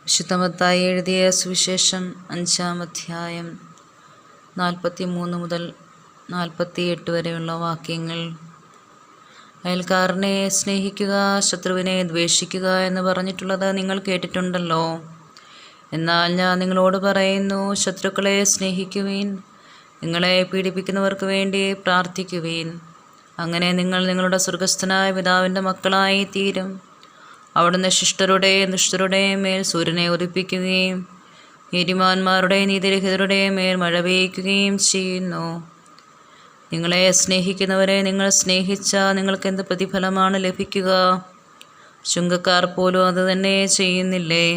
വിശുദ്ധ മത്തായി എഴുതിയ സുവിശേഷം 5-ാം അധ്യായം 43 മുതൽ 48 വരെയുള്ള വാക്യങ്ങൾ. അയൽക്കാരനെ സ്നേഹിക്കുക, ശത്രുവിനെ ദ്വേഷിക്കുക എന്ന് പറഞ്ഞിട്ടുള്ളത് നിങ്ങൾ കേട്ടിട്ടുണ്ടല്ലോ. എന്നാൽ ഞാൻ നിങ്ങളോട് പറയുന്നു, ശത്രുക്കളെ സ്നേഹിക്കുവീൻ, നിങ്ങളെ പീഡിപ്പിക്കുന്നവർക്ക് വേണ്ടി പ്രാർത്ഥിക്കുവീൻ. അങ്ങനെ നിങ്ങൾ നിങ്ങളുടെ സ്വർഗസ്ഥനായ പിതാവിൻ്റെ മക്കളായി തീരും. അവിടുന്ന് ശിഷ്ടരുടെയും ദുഷ്ടരുടെയും മേൽ സൂര്യനെ ഉദിപ്പിക്കുകയും നീതിമാന്മാരുടെയും നീതിരഹിതരുടെയും മേൽ മഴ പെയ്യ്ക്കുകയും ചെയ്യുന്നു. നിങ്ങളെ സ്നേഹിക്കുന്നവരെ നിങ്ങൾ സ്നേഹിച്ചാൽ നിങ്ങൾക്ക് എന്ത് പ്രതിഫലമാണ് ലഭിക്കുക? ചുങ്കക്കാർ പോലും അത് തന്നെ ചെയ്യുന്നില്ലേ?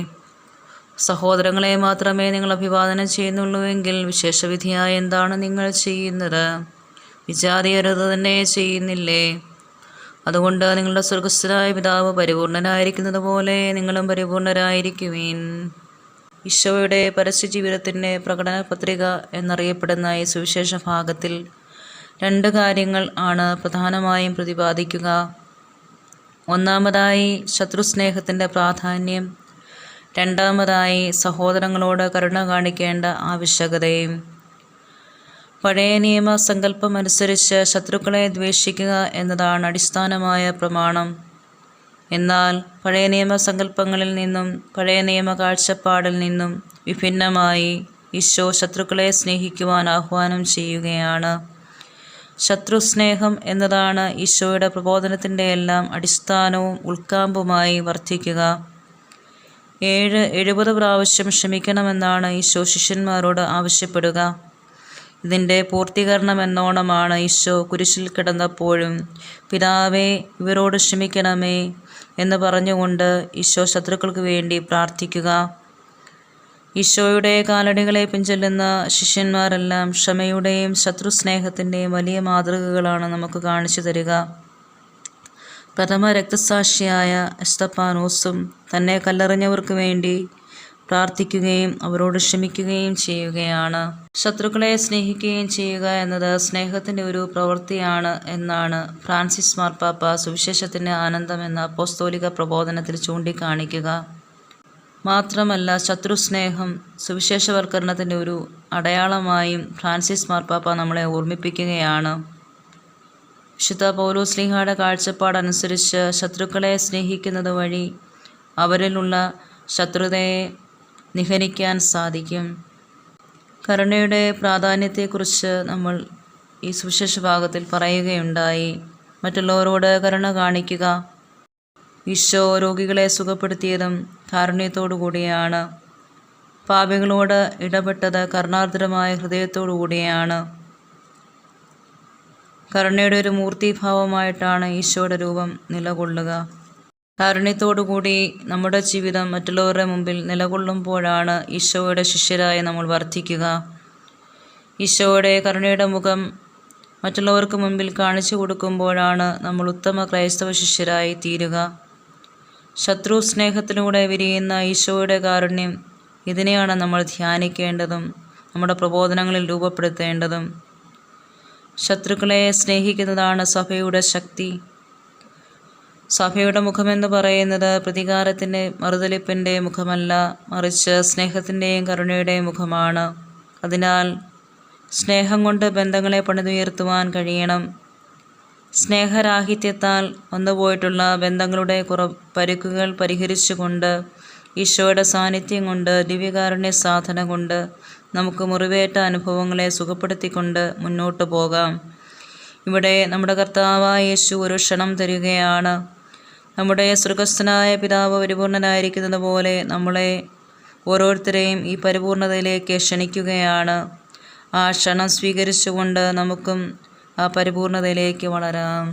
സഹോദരങ്ങളെ മാത്രമേ നിങ്ങൾ അഭിവാദനം ചെയ്യുന്നുള്ളൂവെങ്കിൽ വിശേഷവിധിയായി എന്താണ് നിങ്ങൾ ചെയ്യുന്നത്? വിജാതീയരത് തന്നെ ചെയ്യുന്നില്ലേ? അതുകൊണ്ട് നിങ്ങളുടെ സ്വർഗസ്ഥനായ പിതാവ് പരിപൂർണനായിരിക്കുന്നത് പോലെ നിങ്ങളും പരിപൂർണരായിരിക്കുവിൻ. ഈശോയുടെ പരസ്യ ജീവിതത്തിൻ്റെ പ്രകടന പത്രിക എന്നറിയപ്പെടുന്ന ഈ സുവിശേഷ ഭാഗത്തിൽ 2 കാര്യങ്ങൾ ആണ് പ്രധാനമായും പ്രതിപാദിക്കുക. ഒന്നാമതായി ശത്രുസ്നേഹത്തിൻ്റെ പ്രാധാന്യം, രണ്ടാമതായി സഹോദരങ്ങളോട് കരുണ കാണിക്കേണ്ട ആവശ്യകതയും. പഴയ നിയമ സങ്കല്പമനുസരിച്ച് ശത്രുക്കളെ ദ്വേഷിക്കുക എന്നതാണ് അടിസ്ഥാനമായ പ്രമാണം. എന്നാൽ പഴയ നിയമ സങ്കല്പങ്ങളിൽ നിന്നും പഴയ നിയമ കാഴ്ചപ്പാടിൽ നിന്നും വിഭിന്നമായി ഈശോ ശത്രുക്കളെ സ്നേഹിക്കുവാൻ ആഹ്വാനം ചെയ്യുകയാണ്. ശത്രുസ്നേഹം എന്നതാണ് ഈശോയുടെ പ്രബോധനത്തിൻ്റെ എല്ലാം അടിസ്ഥാനവും ഉൾക്കാമ്പുമായി വർദ്ധിക്കുക. 70 പ്രാവശ്യം ക്ഷമിക്കണമെന്നാണ് ഈശോ ശിഷ്യന്മാരോട് ആവശ്യപ്പെടുക. ഇതിൻ്റെ പൂർത്തീകരണം എന്നോണമാണ് ഈശോ കുരിശിൽ കിടന്നപ്പോഴും പിതാവേ, ഇവരോട് ക്ഷമിക്കണമേ എന്ന് പറഞ്ഞുകൊണ്ട് ഈശോ ശത്രുക്കൾക്ക് വേണ്ടി പ്രാർത്ഥിക്കുക. ഈശോയുടെ കാലടികളെ പിൻചെല്ലുന്ന ശിഷ്യന്മാരെല്ലാം ക്ഷമയുടെയും ശത്രുസ്നേഹത്തിൻ്റെയും വലിയ മാതൃകകളാണ് നമുക്ക് കാണിച്ചു തരിക. പ്രഥമ രക്തസാക്ഷിയായ എസ്തപ്പാനോസും തന്നെ കല്ലെറിഞ്ഞവർക്ക് വേണ്ടി പ്രാർത്ഥിക്കുകയും അവരോട് ക്ഷമിക്കുകയും ചെയ്യുകയാണ്. ശത്രുക്കളെ സ്നേഹിക്കുകയും ചെയ്യുക എന്നത് സ്നേഹത്തിൻ്റെ ഒരു പ്രവൃത്തിയാണ് എന്നാണ് ഫ്രാൻസിസ് മാർപ്പാപ്പ സുവിശേഷത്തിൻ്റെ ആനന്ദം എന്ന അപ്പോസ്തോലിക പ്രബോധനത്തിൽ ചൂണ്ടിക്കാണിക്കുക. മാത്രമല്ല, ശത്രുസ്നേഹം സുവിശേഷവൽക്കരണത്തിൻ്റെ ഒരു അടയാളമായും ഫ്രാൻസിസ് മാർപ്പാപ്പ നമ്മളെ ഓർമ്മിപ്പിക്കുകയാണ്. വിശുദ്ധ പൗലോസ്ലീഹായുടെ കാഴ്ചപ്പാടനുസരിച്ച് ശത്രുക്കളെ സ്നേഹിക്കുന്നത് വഴി അവരിലുള്ള ശത്രുതയെ നിഹനിക്കാൻ സാധിക്കും. കരുണയുടെ പ്രാധാന്യത്തെക്കുറിച്ച് നമ്മൾ ഈ സുവിശേഷ ഭാഗത്തിൽ പറയുകയുണ്ടായി. മറ്റുള്ളവരോട് കരുണ കാണിക്കുക. ഈശോ രോഗികളെ സുഖപ്പെടുത്തിയതും കാരുണ്യത്തോടു കൂടിയാണ്. പാപികളോട് ഇടപെട്ടത് കരുണാർദ്രമായ ഹൃദയത്തോടു കൂടിയാണ്. കരുണയുടെ ഒരു മൂർത്തിഭാവമായിട്ടാണ് ഈശോയുടെ രൂപം നിലകൊള്ളുക. കാരുണ്യത്തോടുകൂടി നമ്മുടെ ജീവിതം മറ്റുള്ളവരുടെ മുമ്പിൽ നിലകൊള്ളുമ്പോഴാണ് ഈശോയുടെ ശിഷ്യരായി നമ്മൾ വർദ്ധിക്കുക. ഈശോയുടെ കരുണയുടെ മുഖം മറ്റുള്ളവർക്ക് മുൻപിൽ കാണിച്ചു കൊടുക്കുമ്പോഴാണ് നമ്മൾ ഉത്തമ ക്രൈസ്തവ ശിഷ്യരായി തീരുക. ശത്രു സ്നേഹത്തിലൂടെ വിരിയുന്ന ഈശോയുടെ കാരുണ്യം, ഇതിനെയാണ് നമ്മൾ ധ്യാനിക്കേണ്ടതും നമ്മുടെ പ്രബോധനങ്ങളിൽ രൂപപ്പെടുത്തേണ്ടതും. ശത്രുക്കളെ സ്നേഹിക്കുന്നതാണ് സഭയുടെ ശക്തി. സഭയുടെ മുഖമെന്ന് പറയുന്നത് പ്രതികാരത്തിൻ്റെ മറുതലിപ്പിൻ്റെ മുഖമല്ല, മറിച്ച് സ്നേഹത്തിൻ്റെയും കരുണയുടെയും മുഖമാണ്. അതിനാൽ സ്നേഹം കൊണ്ട് ബന്ധങ്ങളെ പണിതുയർത്തുവാൻ കഴിയണം. സ്നേഹരാഹിത്യത്താൽ വന്നുപോയിട്ടുള്ള ബന്ധങ്ങളുടെ പരുക്കുകൾ പരിഹരിച്ചുകൊണ്ട് ഈശോയുടെ സാന്നിധ്യം കൊണ്ട് ദിവ്യകാരുണ്യ സാധന കൊണ്ട് നമുക്ക് മുറിവേറ്റ അനുഭവങ്ങളെ സുഖപ്പെടുത്തിക്കൊണ്ട് മുന്നോട്ട് പോകാം. ഇവിടെ നമ്മുടെ കർത്താവായ യേശു ഒരു ക്ഷണം തരികയാണ്. നമ്മുടെ സ്വർഗസ്ഥനായ പിതാവ് പരിപൂർണനായിരിക്കുന്നത് പോലെ നമ്മളെ ഓരോരുത്തരെയും ഈ പരിപൂർണതയിലേക്ക് ക്ഷണിക്കുകയാണ്. ആ ക്ഷണം സ്വീകരിച്ചുകൊണ്ട് നമുക്കും ആ പരിപൂർണതയിലേക്ക് വളരാം.